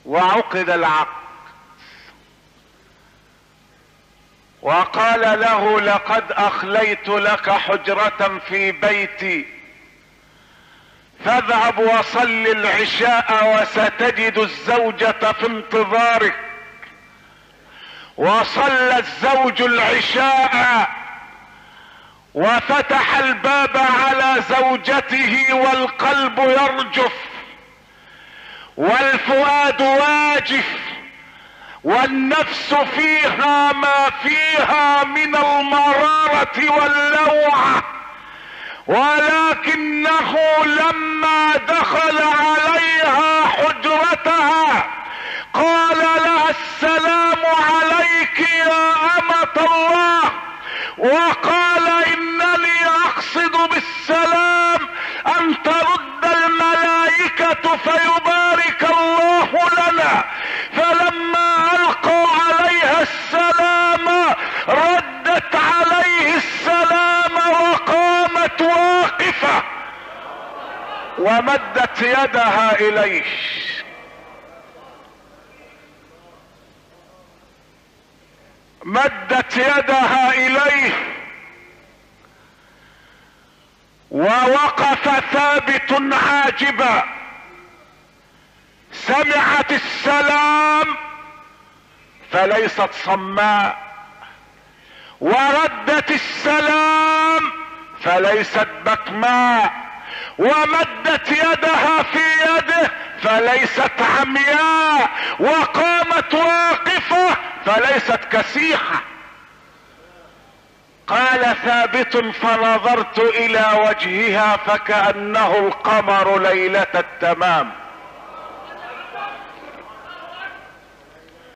وعقد العقد، وقال له لقد اخليت لك حجرة في بيتي فاذهب وصل العشاء وستجد الزوجة في انتظارك. وصلى الزوج العشاء وفتح الباب على زوجته والقلب يرجف والفؤاد واجف والنفس فيها ما فيها من المرارة واللوعة، ولكنه لما دخل عليها حجرتها قال لها السلام عليك يا أمة الله، وقال انني اقصد بالسلام ان ترد الملائكة فيبارك الله لنا. فلما القوا عليها السلام ردت عليه السلام وقامت واقفة ومدت يدها اليه. مدت يدها اليه ووقف ثابت عاجبا. سمعت السلام فليست صماء، وردت السلام فليست بكماء، ومدت يدها في يده فليست عمياء، وقامت واقفة فليست كسيحة. قال ثابت فنظرت الى وجهها فكأنه القمر ليلة التمام.